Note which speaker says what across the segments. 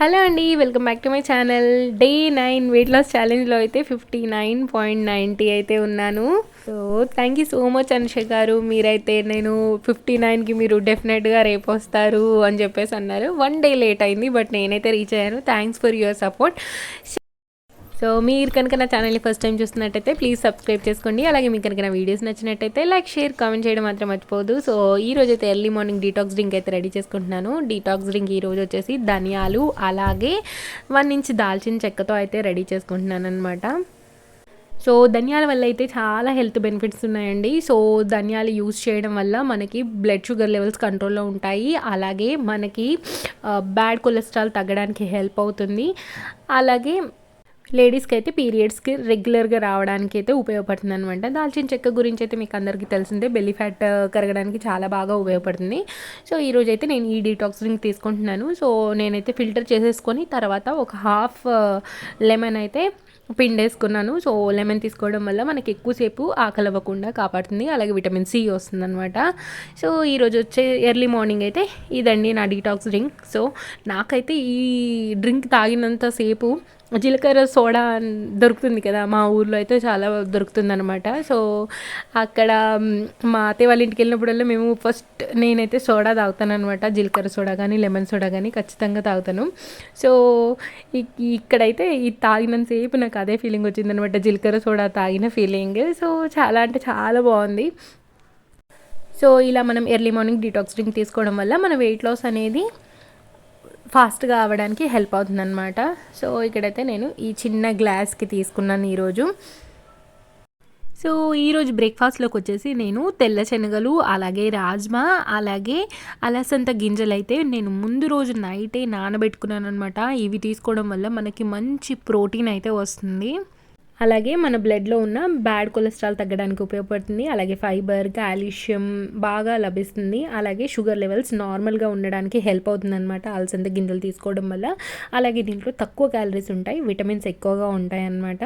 Speaker 1: Hello అండి, welcome back to my channel. Day 9 weight loss ఛాలెంజ్లో అయితే 59.90 అయితే ఉన్నాను. So thank you so much Anusha garu. మీరైతే నేను 59కి మీరు డెఫినెట్గా రేపు వస్తారు అని చెప్పేసి అన్నారు. 1 డే లేట్ అయింది, బట్ నేనైతే రీచ్ అయ్యాను. Thanks for your support. So మీరు కనుక నా ఛానల్ని ఫస్ట్ టైం చూస్తున్నట్టయితే ప్లీజ్ సబ్స్క్రైబ్ చేసుకోండి. అలాగే మీకు కనుక నా వీడియోస్ నచ్చినట్టయితే లైక్, షేర్, కామెంట్ చేయడం మాత్రం మర్చిపోదు. సో ఈ రోజు అయితే ఎర్లీ మార్నింగ్ డీటాక్స్ డ్రింక్ అయితే రెడీ చేసుకుంటున్నాను. డీటాక్స్ డ్రింక్ ఈ రోజు వచ్చేసి ధనియాలు అలాగే 1 ఇంచ్ దాల్చిన చెక్కతో అయితే రెడీ చేసుకుంటున్నాను అనమాట. సో ధనియాల వల్ల అయితే చాలా హెల్త్ బెనిఫిట్స్ ఉన్నాయండి. సో ధనియాలు యూజ్ చేయడం వల్ల మనకి బ్లడ్ షుగర్ లెవెల్స్ కంట్రోల్లో ఉంటాయి. అలాగే మనకి బ్యాడ్ కొలెస్ట్రాల్ తగ్గడానికి హెల్ప్ అవుతుంది. అలాగే లేడీస్కి అయితే పీరియడ్స్కి రెగ్యులర్గా రావడానికి అయితే ఉపయోగపడుతుంది అనమాట. దాల్చిన చెక్క గురించి అయితే మీకు అందరికీ తెలిసిందే, బెల్లీ ఫ్యాట్ కరగడానికి చాలా బాగా ఉపయోగపడుతుంది. సో ఈరోజు అయితే నేను ఈ డీటాక్స్ డ్రింక్ తీసుకుంటున్నాను. సో నేనైతే ఫిల్టర్ చేసేసుకొని తర్వాత ఒక హాఫ్ లెమన్ అయితే పిండేసుకున్నాను. సో లెమన్ తీసుకోవడం వల్ల మనకి ఎక్కువసేపు ఆకలి అవ్వకుండా కాపాడుతుంది. అలాగే విటమిన్ సి వస్తుంది అనమాట. సో ఈరోజు వచ్చే ఎర్లీ మార్నింగ్ అయితే ఇదండి నా డీటాక్స్ డ్రింక్. సో నాకైతే ఈ డ్రింక్ తాగినంతసేపు జీలకర్ర సోడా దొరుకుతుంది కదా, మా ఊర్లో అయితే చాలా దొరుకుతుంది అనమాట. సో అక్కడ మా అత్తయ్య వాళ్ళ ఇంటికి వెళ్ళినప్పుడల్లా మేము ఫస్ట్ నేనైతే సోడా తాగుతాను అనమాట. జీలకర్ర సోడా కానీ లెమన్ సోడా కానీ ఖచ్చితంగా తాగుతాను. సో ఇక్కడైతే ఈ తాగినంతసేపు నాకు అదే ఫీలింగ్ వచ్చిందనమాట, జీలకర్ర సోడా తాగిన ఫీలింగ్. సో చాలా అంటే చాలా బాగుంది. సో ఇలా మనం ఎర్లీ మార్నింగ్ డీటాక్స్ డ్రింక్ తీసుకోవడం వల్ల మన వెయిట్ లాస్ అనేది ఫాస్ట్గా అవ్వడానికి హెల్ప్ అవుతుంది అనమాట. సో ఇక్కడైతే నేను ఈ చిన్న గ్లాస్కి తీసుకున్నాను ఈరోజు. సో ఈరోజు బ్రేక్ఫాస్ట్లోకి వచ్చేసి నేను తెల్ల శనగలు అలాగే రాజ్మా అలాగే అలసంద గింజలు అయితే నేను ముందు రోజు నైటే నానబెట్టుకున్నాను అనమాట. ఇవి తీసుకోవడం వల్ల మనకి మంచి ప్రోటీన్ అయితే వస్తుంది. అలాగే మన బ్లడ్లో ఉన్న బ్యాడ్ కొలెస్ట్రాల్ తగ్గడానికి ఉపయోగపడుతుంది. అలాగే ఫైబర్, కాల్షియం బాగా లభిస్తుంది. అలాగే షుగర్ లెవెల్స్ నార్మల్గా ఉండడానికి హెల్ప్ అవుతుంది అనమాట అలసంద గింజలు తీసుకోవడం వల్ల. అలాగే దీంట్లో తక్కువ క్యాలరీస్ ఉంటాయి, విటమిన్స్ ఎక్కువగా ఉంటాయి అన్నమాట.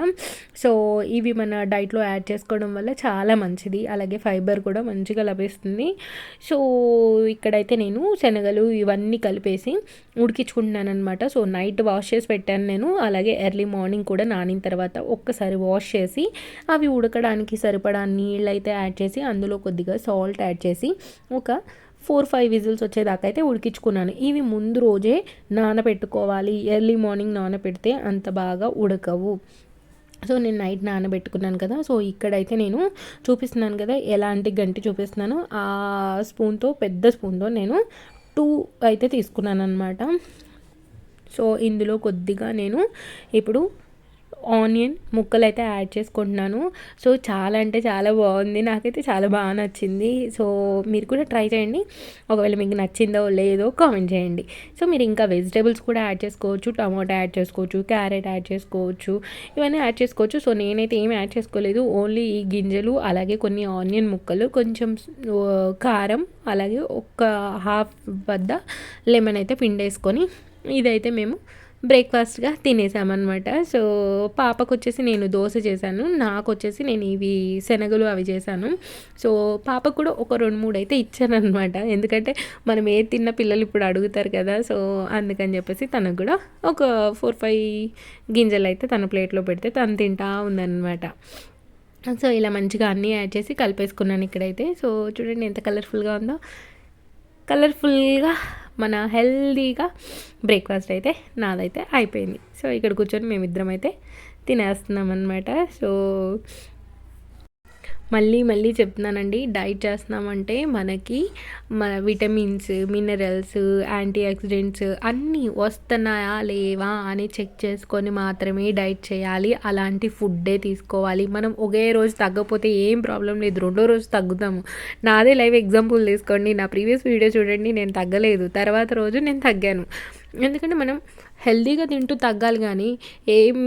Speaker 1: సో ఇవి మన డైట్లో యాడ్ చేసుకోవడం వల్ల చాలా మంచిది. అలాగే ఫైబర్ కూడా మంచిగా లభిస్తుంది. సో ఇక్కడైతే నేను శనగలు ఇవన్నీ కలిపేసి ఉడికించుకుంటున్నాను అనమాట. సో నైట్ వాష్ చేసి పెట్టాను నేను. అలాగే ఎర్లీ మార్నింగ్ కూడా నానిన తర్వాత ఒక్కసారి వాష్ చేసి అవి ఉడకడానికి సరిపడా నీళ్ళు అయితే యాడ్ చేసి అందులో కొద్దిగా సాల్ట్ యాడ్ చేసి ఒక 4-5 విజిల్స్ వచ్చేదాకా అయితే ఉడికించుకున్నాను. ఇవి ముందు రోజే నానబెట్టుకోవాలి. ఎర్లీ మార్నింగ్ నానబెడితే అంత బాగా ఉడకవు. సో నేను నైట్ నానబెట్టుకున్నాను కదా. సో ఇక్కడైతే నేను చూపిస్తున్నాను కదా, ఎలాంటి గంటి చూపిస్తున్నాను. ఆ స్పూన్తో, పెద్ద స్పూన్తో నేను 2 అయితే తీసుకున్నాను అనమాట. సో ఇందులో కొద్దిగా నేను ఇప్పుడు ఆనియన్ ముక్కలు అయితే యాడ్ చేసుకుంటున్నాను. సో చాలా అంటే చాలా బాగుంది, నాకైతే చాలా బాగా నచ్చింది. సో మీరు కూడా ట్రై చేయండి. ఒకవేళ మీకు నచ్చిందో లేదో కామెంట్ చేయండి. సో మీరు ఇంకా వెజిటేబుల్స్ కూడా యాడ్ చేసుకోవచ్చు, టమాటా యాడ్ చేసుకోవచ్చు, క్యారెట్ యాడ్ చేసుకోవచ్చు, ఇవన్నీ యాడ్ చేసుకోవచ్చు. సో నేనైతే ఏమి యాడ్ చేసుకోలేదు, ఓన్లీ ఈ గింజలు అలాగే కొన్ని ఆనియన్ ముక్కలు, కొంచెం కారం, అలాగే ఒక హాఫ్ వద్ద లెమన్ అయితే పిండేసుకొని ఇదైతే మేము బ్రేక్ఫాస్ట్గా తినేసామన్నమాట. సో పాపకు వచ్చేసి నేను దోశ చేశాను, నాకు వచ్చేసి నేను ఇవి శనగలు అవి చేశాను. సో పాపకు కూడా ఒక 2-3 అయితే ఇచ్చాను అనమాట. ఎందుకంటే మనం ఏది తిన్న పిల్లలు ఇప్పుడు అడుగుతారు కదా. సో అందుకని చెప్పేసి తనకు కూడా ఒక 4-5 గింజలు అయితే తన ప్లేట్లో పెడితే తను తింటా ఉందన్నమాట. సో ఇలా మంచిగా అన్నీ యాడ్ చేసి కలిపేసుకున్నాను ఇక్కడైతే. సో చూడండి ఎంత కలర్ఫుల్గా ఉందో. కలర్ఫుల్గా మన హెల్దీగా బ్రేక్ఫాస్ట్ అయితే నాదైతే అయిపోయింది. సో ఇక్కడ కూర్చొని మేమిద్దరం అయితే తినేస్తున్నాం అన్నమాట. సో మళ్ళీ చెప్తున్నానండి, డైట్ చేస్తున్నామంటే మనకి మన విటమిన్స్, మినరల్స్, యాంటీ ఆక్సిడెంట్స్ అన్నీ వస్తున్నాయా లేవా అని చెక్ చేసుకొని మాత్రమే డైట్ చేయాలి. అలాంటి ఫుడ్డే తీసుకోవాలి. మనం ఒకే రోజు తగ్గకపోతే ఏం ప్రాబ్లం లేదు, 2వ రోజు తగ్గుతాము. నాదే లైవ్ ఎగ్జాంపుల్ తీసుకోండి. నా ప్రీవియస్ వీడియో చూడండి, నేను తగ్గలేదు, తర్వాత రోజు నేను తగ్గాను. ఎందుకంటే మనం హెల్తీగా తింటూ తగ్గాలి కానీ ఏం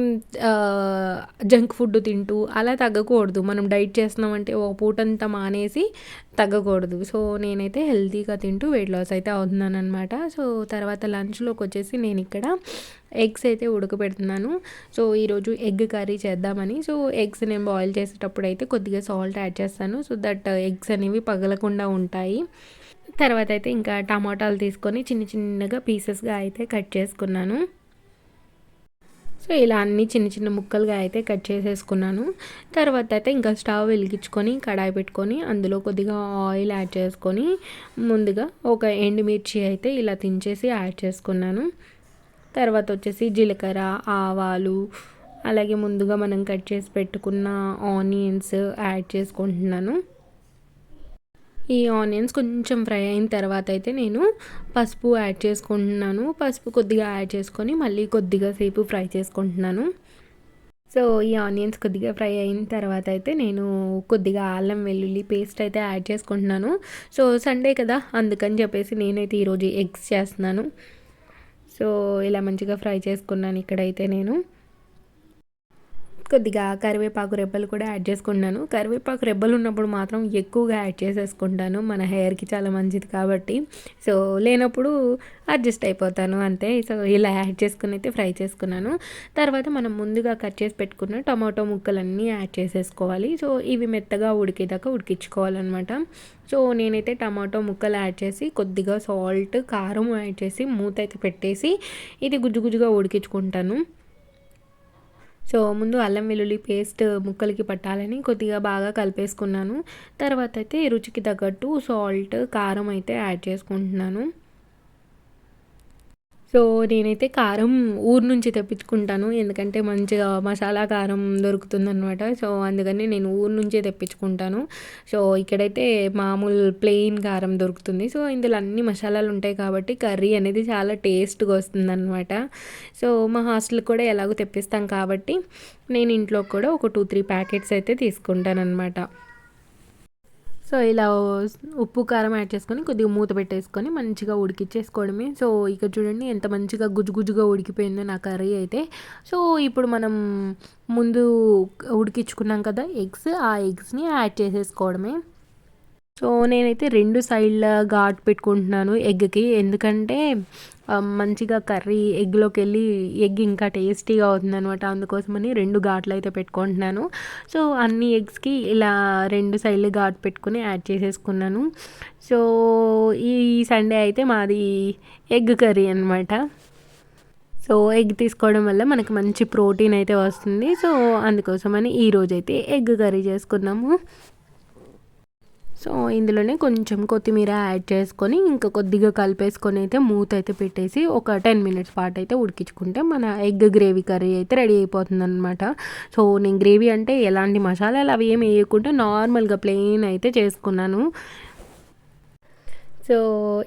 Speaker 1: జంక్ ఫుడ్ తింటూ అలా తగ్గకూడదు. మనం డైట్ చేస్తున్నామంటే ఒక పూటంతా మానేసి తగ్గకూడదు. సో నేనైతే హెల్తీగా తింటూ వెయిట్ లాస్ అయితే అవుతున్నాను అనమాట. సో తర్వాత లంచ్లోకి వచ్చేసి నేను ఇక్కడ ఎగ్స్ అయితే ఉడకబెడుతున్నాను. సో ఈరోజు ఎగ్ కర్రీ చేద్దామని. సో ఎగ్స్ నేను బాయిల్ చేసేటప్పుడు అయితే కొద్దిగా సాల్ట్ యాడ్ చేస్తాను, సో దట్ ఎగ్స్ అనేవి పగలకుండా ఉంటాయి. తర్వాత అయితే ఇంకా టమాటాలు తీసుకొని చిన్నగా పీసెస్గా అయితే కట్ చేసుకున్నాను. సో ఇలా అన్నీ చిన్న చిన్న ముక్కలుగా అయితే కట్ చేసేసుకున్నాను. తర్వాత అయితే ఇంకా స్టవ్ వెలిగించుకొని కడాయి పెట్టుకొని అందులో కొద్దిగా ఆయిల్ యాడ్ చేసుకొని ముందుగా ఒక ఎండుమిర్చి అయితే ఇలా తుంచేసి యాడ్ చేసుకున్నాను. తర్వాత వచ్చేసి జీలకర్ర, ఆవాలు, అలాగే ముందుగా మనం కట్ చేసి పెట్టుకున్న ఆనియన్స్ యాడ్ చేసుకుంటున్నాను. ఈ ఆనియన్స్ కొంచెం ఫ్రై అయిన తర్వాత అయితే నేను పసుపు యాడ్ చేసుకుంటున్నాను. పసుపు కొద్దిగా యాడ్ చేసుకొని మళ్ళీ కొద్దిగా సేపు ఫ్రై చేసుకుంటున్నాను. సో ఈ ఆనియన్స్ కొద్దిగా ఫ్రై అయిన తర్వాత అయితే నేను కొద్దిగా అల్లం వెల్లుల్లి పేస్ట్ అయితే యాడ్ చేసుకుంటున్నాను. సో సండే కదా, అందుకని చెప్పేసి నేనైతే ఈరోజు ఎగ్స్ చేస్తున్నాను. సో ఇలా మంచిగా ఫ్రై చేసుకున్నాను. ఇక్కడైతే నేను కొద్దిగా కరివేపాకు రెబ్బలు కూడా యాడ్ చేసుకుంటున్నాను. కరివేపాకు రెబ్బలు ఉన్నప్పుడు మాత్రం ఎక్కువగా యాడ్ చేసేసుకుంటాను, మన హెయిర్కి చాలా మంచిది కాబట్టి. సో లేనప్పుడు అడ్జస్ట్ అయిపోతాను అంతే. సో ఇలా యాడ్ చేసుకుని అయితే ఫ్రై చేసుకున్నాను. తర్వాత మనం ముందుగా కట్ చేసి పెట్టుకున్న టమాటో ముక్కలన్నీ యాడ్ చేసేసుకోవాలి. సో ఇవి మెత్తగా ఉడికేదాకా ఉడికించుకోవాలన్నమాట. సో నేనైతే టమాటో ముక్కలు యాడ్ చేసి కొద్దిగా సాల్ట్, కారం యాడ్ చేసి మూత అయితే పెట్టేసి ఇది గుజ్జుగా ఉడికించుకుంటాను. సో ముందు అల్లం వెల్లుల్లి పేస్ట్ ముక్కలకి పట్టాలని కొద్దిగా బాగా కలిపేసుకున్నాను. తర్వాత అయితే రుచికి తగ్గట్టు సాల్ట్, కారం అయితే యాడ్ చేసుకుంటున్నాను. సో నేనైతే కారం ఊరు నుంచి తెప్పించుకుంటాను, ఎందుకంటే మంచిగా మసాలా కారం దొరుకుతుందనమాట. సో అందుకని నేను ఊరు నుంచే తెప్పించుకుంటాను. సో ఇక్కడైతే మామూలు ప్లెయిన్ కారం దొరుకుతుంది. సో ఇందులో అన్ని మసాలాలు ఉంటాయి కాబట్టి కర్రీ అనేది చాలా టేస్ట్గా వస్తుందన్నమాట. సో మా హాస్టల్ కూడా ఎలాగో తెప్పిస్తాం కాబట్టి నేను ఇంట్లో కూడా ఒక 2-3 ప్యాకెట్స్ అయితే తీసుకుంటాను అనమాట. సో ఇలా ఉప్పు, కారం యాడ్ చేసుకొని కొద్దిగా మూత పెట్టేసుకొని మంచిగా ఉడికిచ్చేసుకోవడమే. సో ఇక్కడ చూడండి ఎంత మంచిగా గుజ్జుగా ఉడికిపోయిందో నా కర్రీ అయితే. సో ఇప్పుడు మనం ముందు ఉడికించుకున్నాం కదా ఎగ్స్, ఆ ఎగ్స్ని యాడ్ చేసేసుకోవడమే. సో నేనైతే 2 సైడ్ల ఘాటు పెట్టుకుంటున్నాను ఎగ్కి, ఎందుకంటే మంచిగా కర్రీ ఎగ్లోకి వెళ్ళి ఎగ్ ఇంకా టేస్టీగా అవుతుందనమాట. అందుకోసమని 2 ఘాట్లు అయితే పెట్టుకుంటున్నాను. సో అన్ని ఎగ్స్కి ఇలా 2 సైడ్లు ఘాటు పెట్టుకుని యాడ్ చేసేసుకున్నాను. సో ఈ సండే అయితే మాది ఎగ్ కర్రీ అనమాట. సో ఎగ్ తీసుకోవడం వల్ల మనకు మంచి ప్రోటీన్ అయితే వస్తుంది. సో అందుకోసమని ఈరోజైతే ఎగ్ కర్రీ చేసుకున్నాము. సో ఇందులోనే కొంచెం కొత్తిమీర యాడ్ చేసుకొని ఇంకా కొద్దిగా కలిపేసుకొని అయితే మూత అయితే పెట్టేసి ఒక 10 మినిట్స్ పాటు అయితే ఉడికించుకుంటే మన ఎగ్ గ్రేవీ కర్రీ అయితే రెడీ అయిపోతుంది అనమాట. సో నేను గ్రేవీ అంటే ఎలాంటి మసాలాలు అవి ఏమి వేయకుండా నార్మల్గా ప్లెయిన్ అయితే చేసుకున్నాను. సో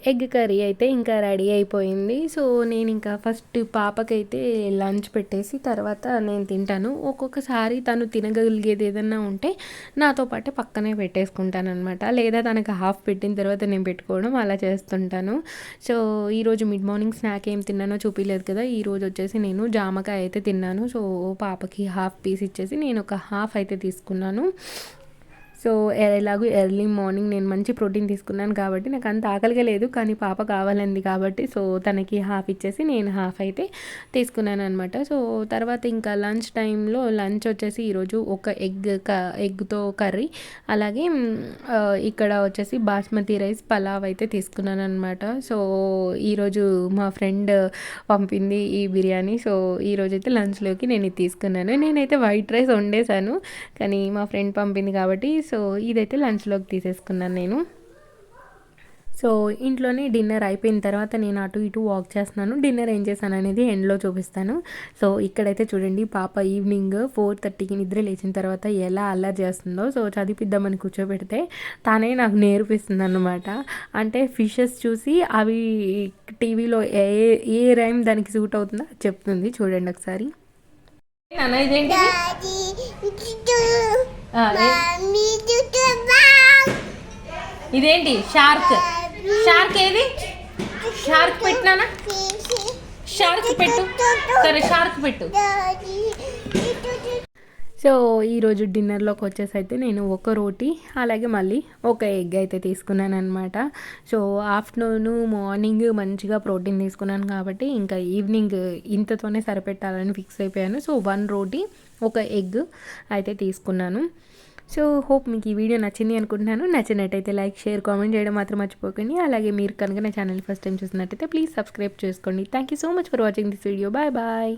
Speaker 1: ఎగ్ కర్రీ అయితే ఇంకా రెడీ అయిపోయింది. సో నేను ఇంకా ఫస్ట్ పాపకైతే లంచ్ పెట్టేసి తర్వాత నేను తింటాను. ఒక్కొక్కసారి తను తినగలిగేది ఏదన్నా ఉంటే నాతో పాటు పక్కనే పెట్టేసుకుంటాను అనమాట, లేదా తనకు హాఫ్ పెట్టిన తర్వాత నేను పెట్టుకోవడం అలా చేస్తుంటాను. సో ఈరోజు మిడ్ మార్నింగ్ స్నాక్ ఏం తిన్నానో చూపించలేదు కదా. ఈరోజు వచ్చేసి నేను జామకాయ అయితే తిన్నాను. సో పాపకి హాఫ్ పీస్ ఇచ్చేసి నేను ఒక హాఫ్ అయితే తీసుకున్నాను. సో ఎలాగో ఎర్లీ మార్నింగ్ నేను మంచి ప్రోటీన్ తీసుకున్నాను కాబట్టి నాకు అంత ఆకలిగా లేదు, కానీ పాప కావాలంది కాబట్టి సో తనకి హాఫ్ ఇచ్చేసి నేను హాఫ్ అయితే తీసుకున్నాను అనమాట. సో తర్వాత ఇంకా లంచ్ టైంలో లంచ్ వచ్చేసి ఈరోజు ఒక ఎగ్తో కర్రీ, అలాగే ఇక్కడ వచ్చేసి బాస్మతి రైస్ పలావ్ అయితే తీసుకున్నాను అనమాట. సో ఈరోజు మా ఫ్రెండ్ పంపింది ఈ బిర్యానీ. సో ఈరోజు అయితే లంచ్లోకి నేను ఇది తీసుకున్నాను. నేనైతే వైట్ రైస్ వండేసాను, కానీ మా ఫ్రెండ్ పంపింది కాబట్టి సో ఇదైతే లంచ్లోకి తీసేసుకున్నాను నేను. సో ఇంట్లోనే డిన్నర్ అయిపోయిన తర్వాత నేను అటు ఇటు వాక్ చేస్తున్నాను. డిన్నర్ ఏం చేశాను అనేది ఎండ్లో చూపిస్తాను. సో ఇక్కడైతే చూడండి పాప ఈవినింగ్ 4:30కి నిద్ర లేచిన తర్వాత ఎలా అల్లరి చేస్తుందో. సో చదివిద్దామని కూర్చోబెడితే తానే నాకు నేర్పిస్తుంది అన్నమాట. అంటే ఫిషెస్ చూసి అవి టీవీలో ఏ రైమ్ దానికి సూట్ అవుతుందో చెప్తుంది. చూడండి ఒకసారి. ఇదేంటి షార్క్? షార్క్ ఏది? షార్క్ పెట్టినానా? షార్క్ పెట్టు, సరే షార్క్ పెట్టు. సో ఈరోజు డిన్నర్లోకి వచ్చేసి అయితే నేను ఒక రోటీ అలాగే మళ్ళీ ఒక ఎగ్ అయితే తీసుకున్నాను అనమాట. సో ఆఫ్టర్నూన్ మార్నింగ్ మంచిగా ప్రోటీన్ తీసుకున్నాను కాబట్టి ఇంకా ఈవినింగ్ ఇంతతోనే సరిపెట్టాలని ఫిక్స్ అయిపోయాను. సో 1 రోటీ ఒక ఎగ్ అయితే తీసుకున్నాను. సో హోప్ మీకు ఈ వీడియో నచ్చింది అనుకుంటున్నాను. నచ్చినట్టయితే లైక్, షేర్, కామెంట్ చేయడం మాత్రం మర్చిపోకండి. అలాగే మీరు కనుక నా ఛానల్ ఫస్ట్ టైం చూసినట్టయితే ప్లీజ్ సబ్స్క్రైబ్ చేసుకోండి. Thank you so much for watching this video. Bye bye.